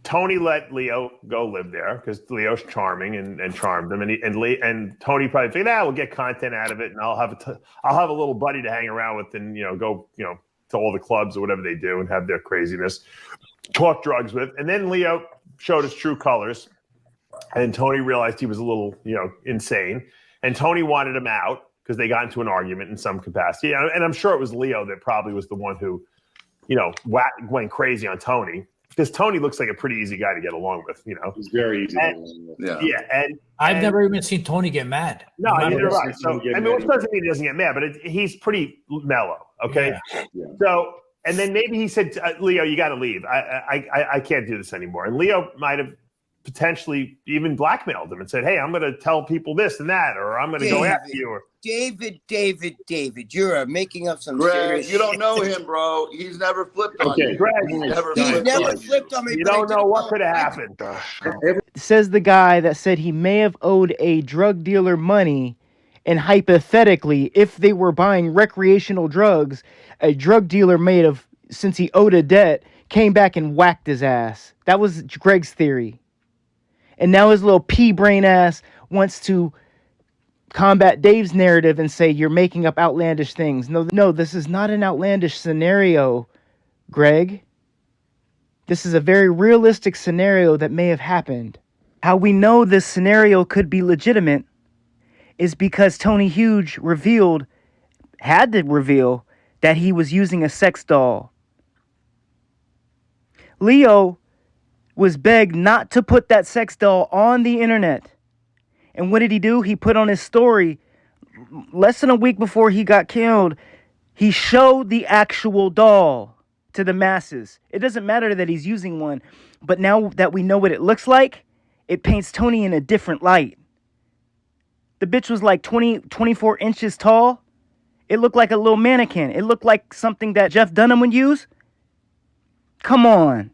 Speaker 4: Tony let Leo go live there because Leo's charming and charmed him, and Tony probably figured, we'll get content out of it, and I'll have a little buddy to hang around with, and go to all the clubs or whatever they do and have their craziness, talk drugs with, and then Leo showed his true colors, and Tony realized he was a little insane, and Tony wanted him out because they got into an argument in some capacity, and I'm sure it was Leo that probably was the one who went crazy on Tony. because Tony looks like a pretty easy guy to get along with, you know.
Speaker 19: He's very easy.
Speaker 4: Yeah, and
Speaker 2: I've never even seen Tony get mad.
Speaker 4: No, neither have I.
Speaker 19: He
Speaker 4: So,
Speaker 19: doesn't get
Speaker 4: I mean, which
Speaker 19: mad.
Speaker 4: doesn't mean he doesn't get mad, but he's pretty mellow. Okay.
Speaker 19: Yeah.
Speaker 4: So, and then maybe he said, Leo, you got to leave. I can't do this anymore. And Leo might have potentially even blackmailed him and said, hey, I'm going to tell people this and that, or I'm going to go after you. Or
Speaker 11: David, you're making up some
Speaker 5: Greg,
Speaker 11: serious
Speaker 5: you don't
Speaker 11: shit.
Speaker 5: know him, bro. He's never flipped on
Speaker 4: Okay,
Speaker 5: you.
Speaker 4: Greg,
Speaker 5: He's never
Speaker 11: flipped on me.
Speaker 4: You
Speaker 11: but I
Speaker 4: don't know
Speaker 11: didn't
Speaker 4: what could have happened.
Speaker 3: Says the guy that said he may have owed a drug dealer money, and hypothetically, if they were buying recreational drugs, a drug dealer may have, since he owed a debt, came back and whacked his ass. That was Greg's theory. And now his little pea-brain ass wants to combat Dave's narrative and say you're making up outlandish things. No, this is not an outlandish scenario, Greg. This is a very realistic scenario that may have happened. How we know this scenario could be legitimate is because Tony Hughes had to reveal that he was using a sex doll. Leo was begged not to put that sex doll on the internet. And what did he do? He put on his story less than a week before he got killed. He showed the actual doll to the masses. It doesn't matter that he's using one, but now that we know what it looks like, it paints Tony in a different light. The bitch was like 24 inches tall. It looked like a little mannequin. It looked like something that Jeff Dunham would use. Come on.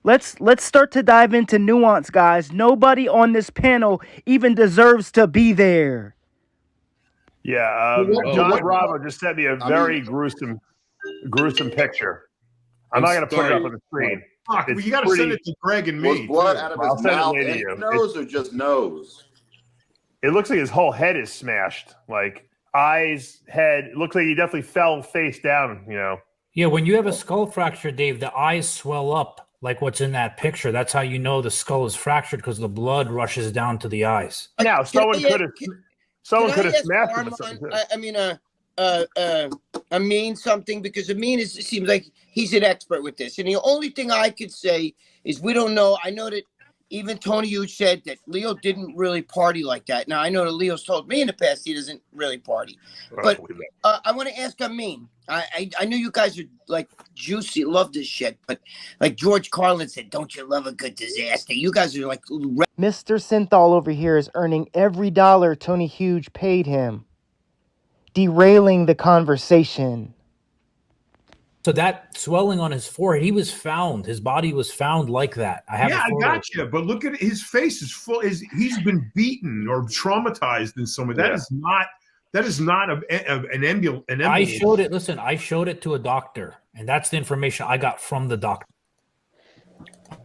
Speaker 3: Let's start to dive into nuance, guys. Nobody on this panel even deserves to be there.
Speaker 4: Yeah, John Bravo just sent me a very gruesome picture. I'm not going to put it up on the screen.
Speaker 12: Fuck, you got to send it to Greg and me.
Speaker 5: Was blood
Speaker 12: too.
Speaker 5: out of
Speaker 4: I'll
Speaker 5: his
Speaker 4: send it
Speaker 5: mouth
Speaker 4: later to
Speaker 5: and
Speaker 4: you.
Speaker 5: nose or just nose?
Speaker 4: It looks like his whole head is smashed. Like eyes, head. It looks like he definitely fell face down, you know.
Speaker 2: Yeah, when you have a skull fracture, Dave, the eyes swell up like what's in that picture. That's how you know the skull is fractured, because the blood rushes down to the eyes.
Speaker 4: Now, someone could have smashed him.
Speaker 11: Amin something, because Amin seems like he's an expert with this. And the only thing I could say is we don't know. I know that even Tony Hughes said that Leo didn't really party like that. Now, I know that Leo's told me in the past he doesn't really party. But I want to ask Amin. I know you guys are like juicy, love this shit. But like George Carlin said, don't you love a good disaster? You guys are like...
Speaker 3: Mr. Synthol over here is earning every dollar Tony Hughes paid him, derailing the conversation.
Speaker 2: So that swelling on his forehead, his body was found like that. I
Speaker 12: got you. But look at it, his face is full. He's been beaten or traumatized in some way. That is not an emblem.
Speaker 2: I showed it. Listen, I showed it to a doctor, and that's the information I got from the doctor.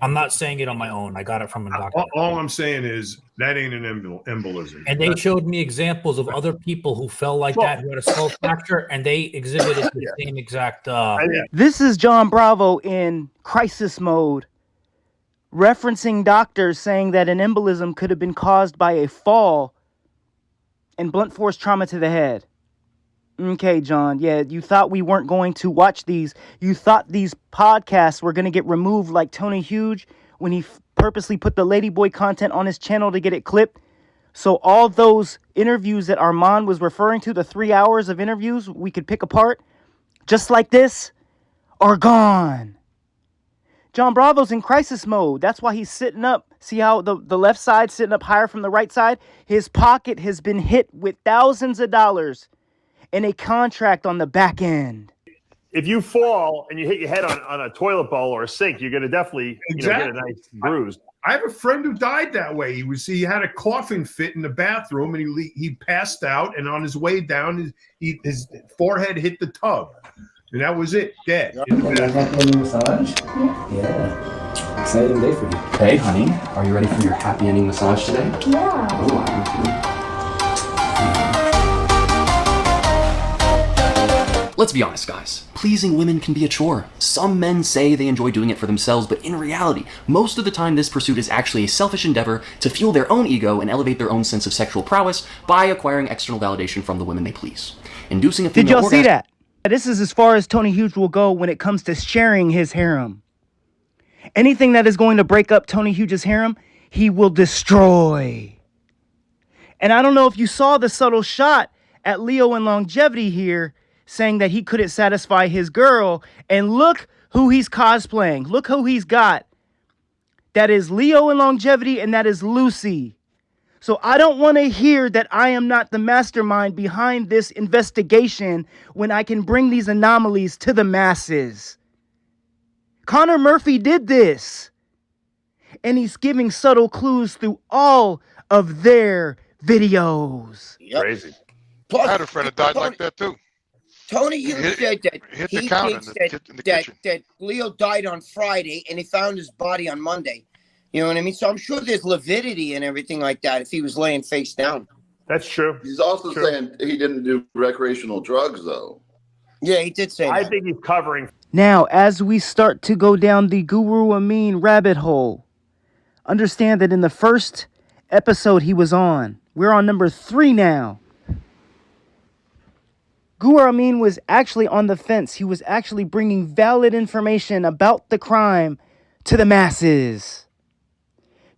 Speaker 2: I'm not saying it on my own. I got it from a doctor.
Speaker 12: All I'm saying is that ain't an embolism.
Speaker 2: And they showed me examples of other people who fell like that, who had a skull fracture, and they exhibited the same exact.
Speaker 3: This is John Bravo in crisis mode, referencing doctors saying that an embolism could have been caused by a fall and blunt force trauma to the head. Okay, John. Yeah, you thought we weren't going to watch these. You thought these podcasts were going to get removed like Tony Hughes when he purposely put the Ladyboy content on his channel to get it clipped. So all those interviews that Armand was referring to, the 3 hours of interviews we could pick apart, just like this, are gone. John Bravo's in crisis mode. That's why he's sitting up. See how the left side sitting up higher from the right side? His pocket has been hit with thousands of dollars and a contract on the back end.
Speaker 4: If you fall and you hit your head on a toilet bowl or a sink, you're going to definitis get a nice bruise.
Speaker 12: I have a friend who died that way. He had a coughing fit in the bathroom, and he passed out, and on his way down, his forehead hit the tub, and that was it, dead.
Speaker 21: You guys happy ending massage? Yeah. Exciting day for you. Hey, honey, are you ready for your happy ending massage today?
Speaker 22: Yeah.
Speaker 21: Oh, I am too. Let's be honest, guys. Pleasing women can be a chore. Some men say they enjoy doing it for themselves, but in reality, most of the time this pursuit is actually a selfish endeavor to fuel their own ego and elevate their own sense of sexual prowess by acquiring external validation from the women they please. Inducing a female
Speaker 3: Did y'all see
Speaker 21: orgasm-
Speaker 3: that? This is as far as Tony Hughes will go when it comes to sharing his harem. Anything that is going to break up Tony Huge's harem, he will destroy. And I don't know if you saw the subtle shot at Leo in Longevity here, saying that he couldn't satisfy his girl. And look who he's cosplaying. Look who he's got. That is Leo in Longevity, and that is Lucy. So I don't want to hear that I am not the mastermind behind this investigation when I can bring these anomalies to the masses. Connor Murphy did this. And he's giving subtle clues through all of their videos.
Speaker 4: Crazy.
Speaker 20: I had a friend that died like that too.
Speaker 11: Tony Hughes said that
Speaker 20: hit
Speaker 11: he
Speaker 20: the counter
Speaker 11: thinks
Speaker 20: in the kitchen.
Speaker 11: that Leo died on Friday and he found his body on Monday. You know what I mean? So I'm sure there's lividity and everything like that if he was laying face down.
Speaker 4: That's true.
Speaker 5: He's also saying he didn't do recreational drugs, though.
Speaker 11: Yeah, he did say that.
Speaker 4: I think he's covering.
Speaker 3: Now, as we start to go down the Guru Amin rabbit hole, understand that in the first episode he was on, we're on number 3 now. Guru Amin was actually on the fence. He was actually bringing valid information about the crime to the masses.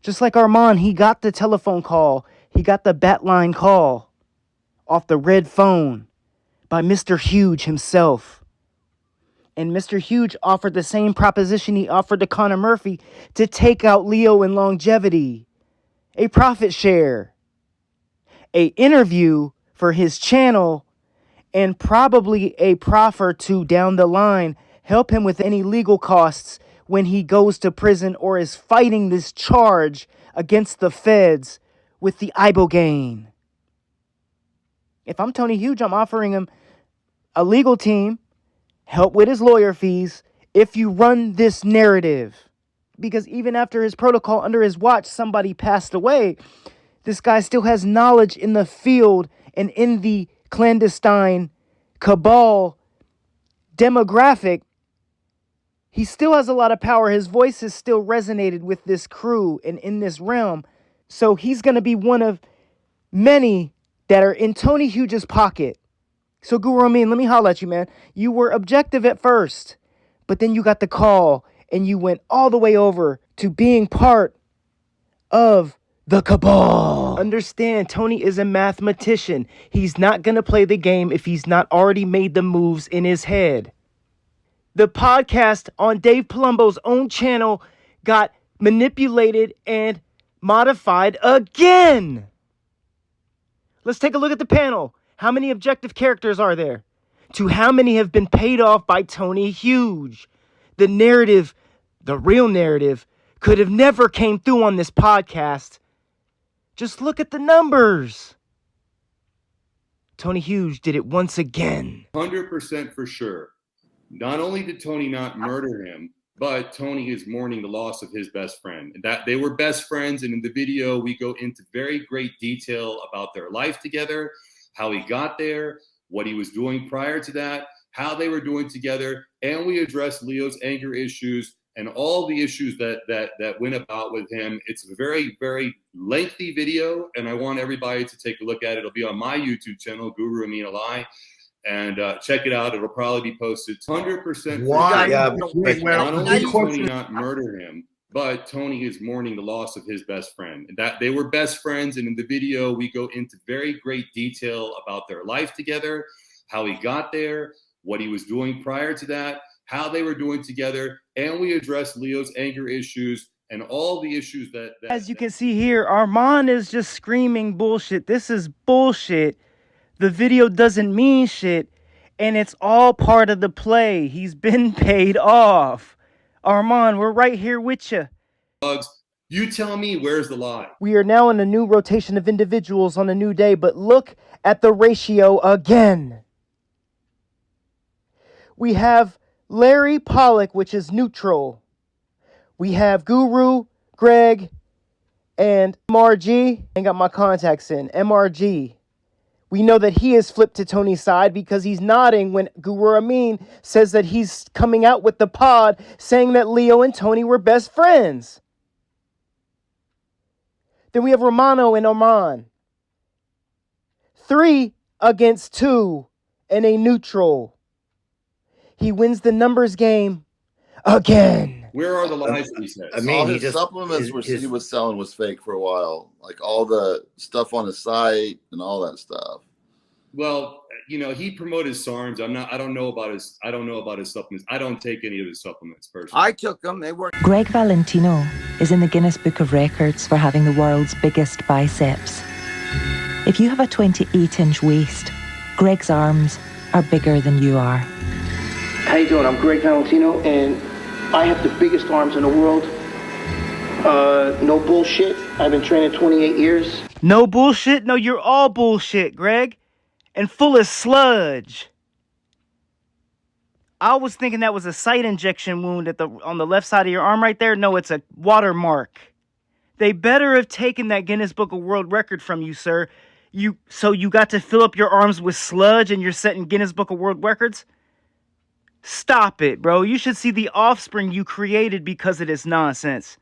Speaker 3: Just like Armand, he got the telephone call. He got the Batline call off the red phone by Mr. Huge himself. And Mr. Huge offered the same proposition he offered to Connor Murphy to take out Leo in Longevity. A profit share. A interview for his channel, and probably a proffer to, down the line, help him with any legal costs when he goes to prison or is fighting this charge against the feds with the ibogaine. If I'm Tony Huge, I'm offering him a legal team, help with his lawyer fees, if you run this narrative. Because even after his protocol under his watch, somebody passed away, this guy still has knowledge in the field and in the clandestine cabal demographic. He still has a lot of power. His voice has still resonated with this crew and in this realm. So he's going to be one of many that are in Tony Huge's pocket. So Guru Amin, let me holler at you, man. You were objective at first, but then you got the call and you went all the way over to being part of the cabal. Understand, Tony is a mathematician. He's not going to play the game if he's not already made the moves in his head. The podcast on Dave Palumbo's own channel got manipulated and modified again. Let's take a look at the panel. How many objective characters are there? To how many have been paid off by Tony Huge? The narrative, the real narrative, could have never came through on this podcast. Just look at the numbers. Tony Huge did it once again.
Speaker 19: 100% for sure. Not only did Tony not murder him, but Tony is mourning the loss of his best friend. And that they were best friends. And in the video, we go into very great detail about their life together, how he got there, what he was doing prior to that, how they were doing together. And we address Leo's anger issues and all the issues that went about with him. It's a very, very lengthy video, and I want everybody to take a look at it. It'll be on my YouTube channel, Guru Amin Alai. And check it out. It'll probably be posted 100%.
Speaker 12: Why?
Speaker 19: Not only did Tony not murder him, but Tony is mourning the loss of his best friend. And that they were best friends. And in the video, we go into very great detail about their life together, how he got there, what he was doing prior to that, how they were doing together. And we address Leo's anger issues and all the issues that
Speaker 3: As you can see here, Armand is just screaming bullshit. This is bullshit. The video doesn't mean shit, and it's all part of the play. He's been paid off. Armand, we're right here with you.
Speaker 19: You tell me, where's the lie?
Speaker 3: We are now in a new rotation of individuals on a new day, but look at the ratio again. We have Larry Pollock, which is neutral. We have Guru, Greg, and MRG. I got my contacts in. MRG. We know that he is flipped to Tony's side because he's nodding when Guru Amin says that he's coming out with the pod saying that Leo and Tony were best friends. Then we have Romano and Oman. 3 against 2 and a neutral. He wins the numbers game again.
Speaker 19: Where are the lies that he says?
Speaker 5: I mean, all his supplements he was selling was fake for a while. Like all the stuff on his site and all that stuff.
Speaker 19: Well, you know, he promoted SARMs. I don't know about his supplements. I don't take any of his supplements personally.
Speaker 11: I took them. They worked.
Speaker 14: Greg Valentino is in the Guinness Book of Records for having the world's biggest biceps. If you have a 28-inch waist, Greg's arms are bigger than you are.
Speaker 13: How you doing? I'm Greg Valentino, and I have the biggest arms in the world. No bullshit. I've been training 28 years.
Speaker 3: No bullshit? No, you're all bullshit, Greg. And full of sludge. I was thinking that was a site injection wound on the left side of your arm right there. No, it's a watermark. They better have taken that Guinness Book of World Record from you, sir. So you got to fill up your arms with sludge and you're setting Guinness Book of World Records? Stop it, bro. You should see the offspring you created because of this nonsense.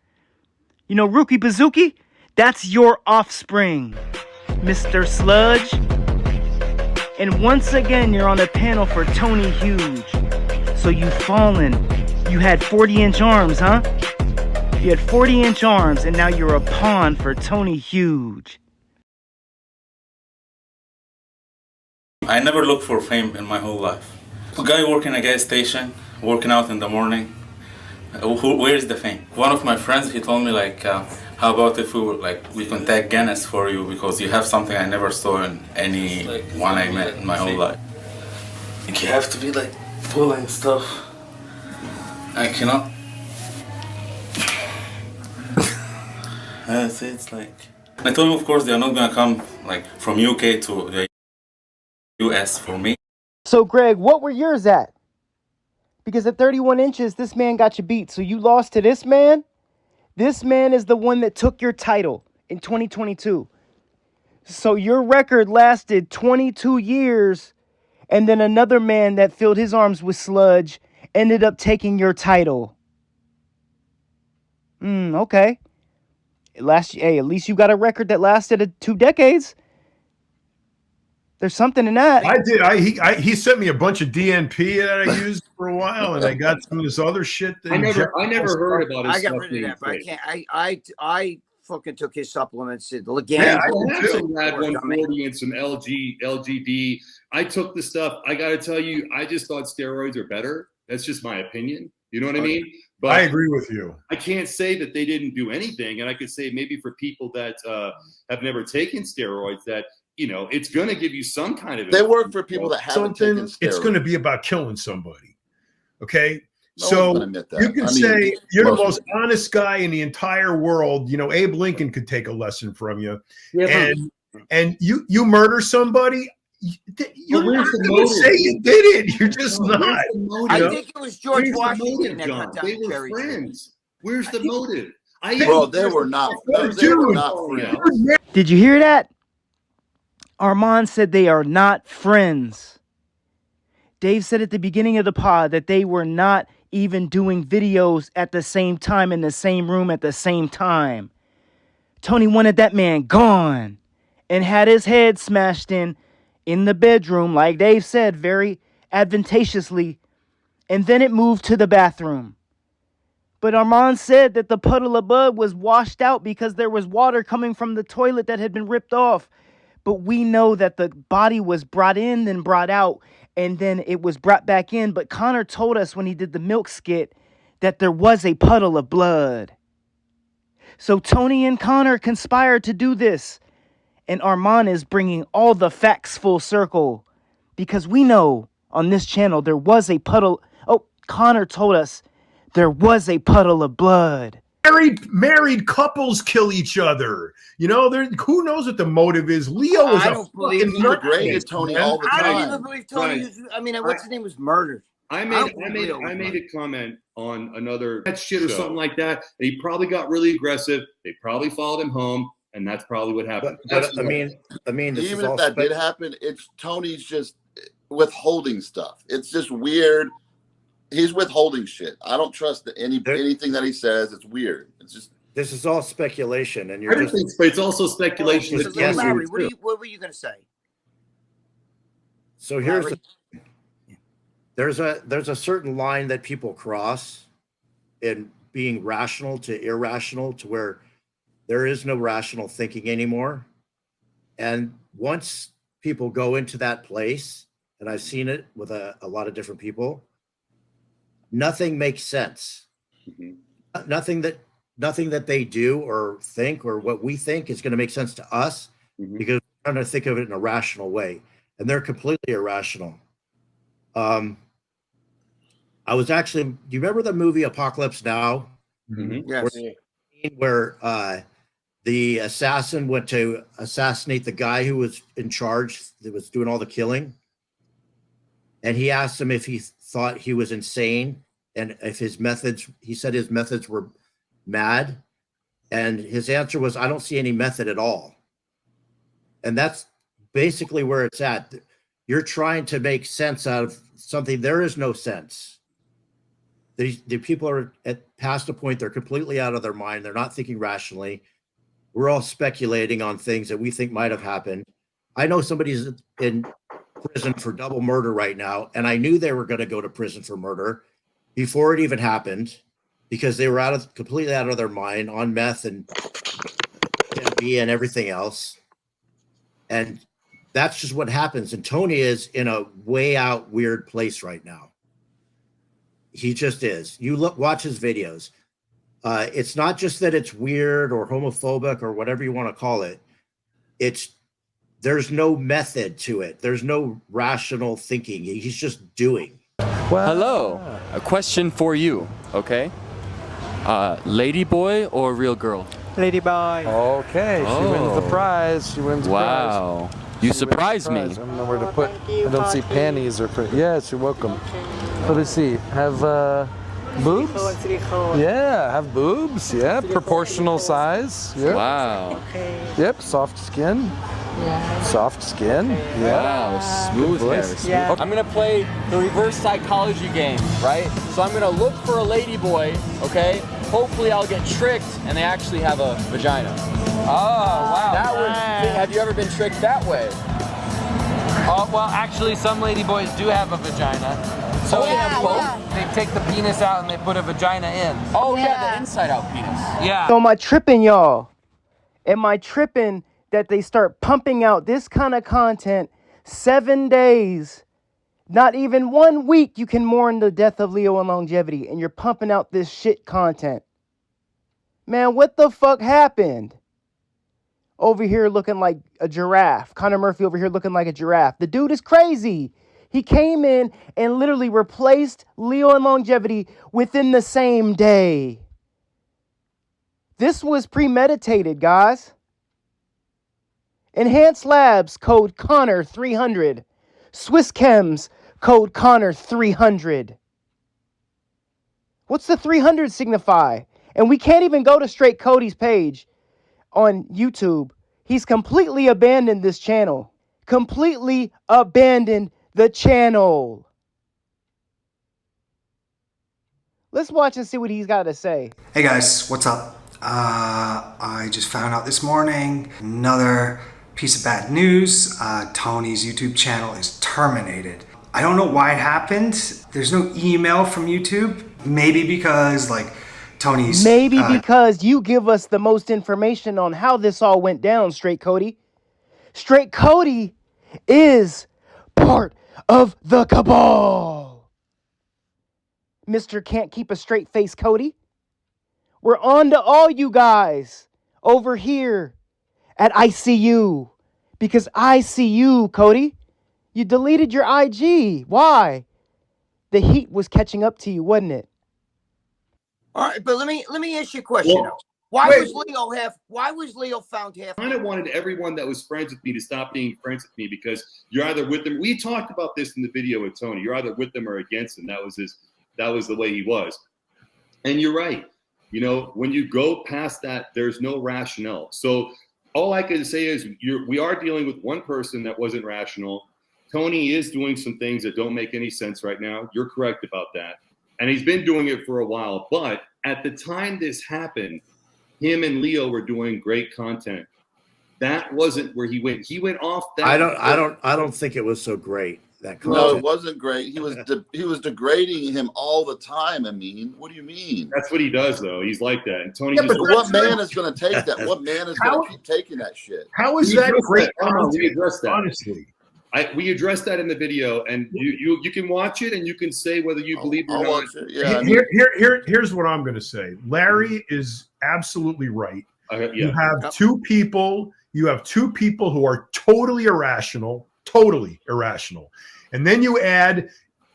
Speaker 3: You know, Rookie Bazooki? That's your offspring, Mr. Sludge. And once again, you're on the panel for Tony Huge. So you've fallen. You had 40-inch arms, huh? You had 40-inch arms, and now you're a pawn for Tony Huge.
Speaker 1: I never looked for fame in my whole life. A guy working a gas station, working out in the morning. Where is the fame? One of my friends, he told me like, how about if we contact Guinness for you because you have something I never saw in anyone I met in my whole life. Like you have to be like pulling stuff. I cannot. It's like. I told him, of course, they're not gonna come like from UK to the US for me.
Speaker 3: So, Greg, what were yours at? Because at 31 inches, this man got you beat. So you lost to this man? This man is the one that took your title in 2022. So your record lasted 22 years, and then another man that filled his arms with sludge ended up taking your title. Okay. Hey, at least you got a record that lasted 2 decades. There's something in that.
Speaker 12: I did. He sent me a bunch of DNP that I used for a while, and I got some of this other shit.
Speaker 19: I never heard about his
Speaker 11: I got
Speaker 19: stuff
Speaker 11: rid of
Speaker 19: being
Speaker 11: that, but I
Speaker 19: fake.
Speaker 11: can't. I fucking took his supplements. The Legans.
Speaker 19: Yeah, I have some Rad 140 and some LGD. I took the stuff. I got to tell you, I just thought steroids are better. That's just my opinion. You know what I mean? But
Speaker 12: I agree with you.
Speaker 19: I can't say that they didn't do anything, and I could say maybe for people that have never taken steroids that. You know, it's going to give you some kind of.
Speaker 5: They work for people that haven't taken steroids.
Speaker 12: It's going to be about killing somebody. Okay,
Speaker 5: No
Speaker 12: so
Speaker 5: one's gonna admit that.
Speaker 12: you can
Speaker 5: I mean,
Speaker 12: say you're the
Speaker 5: most
Speaker 12: most honest guy in the entire world. You know, Abe Lincoln could take a lesson from you, and you murder somebody. You're not going to say you did it. You're just not.
Speaker 11: I think it was George Washington that cut down
Speaker 19: They were
Speaker 11: cherry trees.
Speaker 19: friends. Where's the motive?
Speaker 5: Bro, they were not. They were not friends.
Speaker 3: Did you hear that? Armand said they are not friends. Dave said at the beginning of the pod that they were not even doing videos at the same time in the same room at the same time. Tony wanted that man gone and had his head smashed in the bedroom, like Dave said, very advantageously, and then it moved to the bathroom. But Armand said that the puddle of blood was washed out because there was water coming from the toilet that had been ripped off. But we know that the body was brought in, then brought out, and then it was brought back in. But Connor told us when he did the milk skit that there was a puddle of blood. So Tony and Connor conspired to do this. And Armand is bringing all the facts full circle. Because we know on this channel there was a puddle. Oh, Connor told us there was a puddle of blood.
Speaker 12: Married couples kill each other. You know, who knows what the motive is? Leo is
Speaker 11: I don't believe
Speaker 5: he degraded Tony all the
Speaker 11: I don't
Speaker 5: time.
Speaker 11: even believe Tony. I mean, what's his name was murdered.
Speaker 19: I made a comment on another shit or something like that. He probably got really aggressive. They probably followed him home, and that's probably what happened.
Speaker 9: But I mean, this
Speaker 5: Even
Speaker 9: is
Speaker 5: if that did happen, it's Tony's just withholding stuff. It's just weird. He's withholding shit. I don't trust anything that he says. It's weird. It's just.
Speaker 9: This is all speculation, and you're just.
Speaker 19: But it's also speculation.
Speaker 11: So Larry, what were you going to say?
Speaker 9: So here's there's a certain line that people cross in
Speaker 6: being rational to irrational, to where there is no rational thinking anymore. And once people go into that place, and I've seen it with a lot of different people, nothing makes sense. Nothing that they do or think or what we think is going to make sense to us, because we're trying to think of it in a rational way, and they're completely irrational. I was actually, do you remember the movie Apocalypse Now?
Speaker 11: Yes.
Speaker 6: Where the assassin went to assassinate the guy who was in charge, that was doing all the killing. And he asked him if he thought he was insane, and if his methods, he said his methods were mad. And his answer was, I don't see any method at all. And that's basically where it's at. You're trying to make sense out of something. There is no sense. The people are past a point, they're completely out of their mind. They're not thinking rationally. We're all speculating on things that we think might have happened. I know somebody's in prison for double murder right now, and I knew they were going to go to prison for murder before it even happened, because they were completely out of their mind on meth and MD and everything else. And that's just what happens. And Tony is in a way out weird place right now. He just is. You watch his videos. It's not just that it's weird or homophobic or whatever you want to call it. There's no method to it. There's no rational thinking. He's just doing.
Speaker 22: Well, hello. A question for you, okay? Lady boy or real girl?
Speaker 3: Lady boy.
Speaker 23: Okay, she wins the prize. She wins the prize.
Speaker 22: Wow. You surprised me.
Speaker 23: I don't know where to put. I don't see panties or. Yes, you're welcome. Let me see. Have boobs? Yeah, have boobs. Yeah, proportional size. Yep.
Speaker 22: Wow.
Speaker 23: Yep, soft skin.
Speaker 3: Yeah.
Speaker 23: Soft skin. Yeah.
Speaker 22: Wow, smooth hair.
Speaker 23: Yeah.
Speaker 22: Okay. I'm gonna play the reverse psychology game, right? So I'm gonna look for a lady boy, okay? Hopefully I'll get tricked and they actually have a vagina. Oh, wow. Have you ever been tricked that way?
Speaker 23: Well, actually, some lady boys do have a vagina. So
Speaker 22: they have both?
Speaker 23: They take the penis out and they put a vagina in.
Speaker 22: Oh yeah, the inside out penis.
Speaker 23: Yeah.
Speaker 3: So am I tripping, y'all? Am I tripping that they start pumping out this kind of content 7 days? Not even 1 week you can mourn the death of Leo and longevity, and you're pumping out this shit content. Man, what the fuck happened? Over here looking like a giraffe. Connor Murphy over here looking like a giraffe. The dude is crazy. He came in and literally replaced Leo and longevity within the same day. This was premeditated, guys. Enhanced Labs, code Connor 300. Swiss Chems, code Connor 300. What's the 300 signify? And we can't even go to Straight Cody's page on YouTube. He's completely abandoned this channel. Completely abandoned the channel. Let's watch and see what he's got to say.
Speaker 24: Hey guys, what's up? I just found out this morning another piece of bad news. Tony's YouTube channel is terminated. I don't know why it happened. There's no email from YouTube. Maybe because Tony's...
Speaker 3: Maybe because you give us the most information on how this all went down, Straight Cody. Straight Cody is part of the cabal. Mr. Can't Keep a Straight Face Cody. We're on to all you guys over here at ICU. Because ICU, Cody, you deleted your IG. Why? The heat was catching up to you, wasn't it?
Speaker 11: All right, but let me ask you a question.
Speaker 19: Well,
Speaker 11: why
Speaker 19: wait.
Speaker 11: was Leo found half?
Speaker 19: I kind of wanted everyone that was friends with me to stop being friends with me, because you're either with them. We talked about this in the video with Tony. You're either with them or against them. That was the way he was. And you're right. You know, when you go past that, there's no rationale. So all I can say is we are dealing with one person that wasn't rational. Tony is doing some things that don't make any sense right now. You're correct about that. And he's been doing it for a while. But at the time this happened, him and Leo were doing great content. That wasn't where he went. He went off that.
Speaker 6: I don't think it was so great. that
Speaker 5: No,
Speaker 6: content.
Speaker 5: it wasn't great. He was degrading him all the time. I mean, what do you mean?
Speaker 19: That's what he does, though. He's like that. And Tony,
Speaker 5: Yeah,
Speaker 19: just
Speaker 5: but what man is going to take that? What man is going to keep taking that shit?
Speaker 12: How is
Speaker 19: We
Speaker 12: that
Speaker 19: addressed
Speaker 12: great
Speaker 19: that.
Speaker 12: content?
Speaker 19: We addressed that.
Speaker 12: Honestly.
Speaker 19: We addressed that in the video, and you can watch it and you can say whether you believe it or
Speaker 5: I'll
Speaker 19: not.
Speaker 5: watch it. Yeah, I mean,
Speaker 12: Here's what I'm going to say. Larry is absolutely right.
Speaker 19: Yeah.
Speaker 12: You have two people. You have two people who are totally irrational, and then you add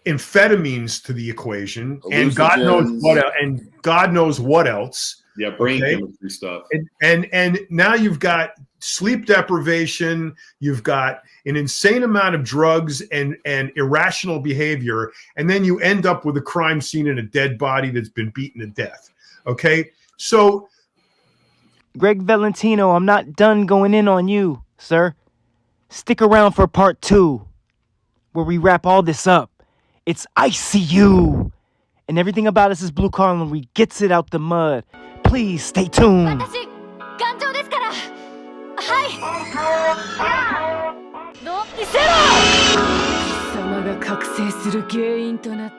Speaker 12: amphetamines to the equation, and God knows what else.
Speaker 19: Yeah, brain chemistry stuff.
Speaker 12: And now you've got sleep deprivation. You've got an insane amount of drugs and irrational behavior, and then you end up with a crime scene and a dead body that's been beaten to death. Okay, so.
Speaker 3: Greg Valentino, I'm not done going in on you, sir. Stick around for part 2, where we wrap all this up. It's ICU, and everything about us is blue collar, and we gets it out the mud. Please stay tuned.
Speaker 7: 貴様が覚醒する原因となった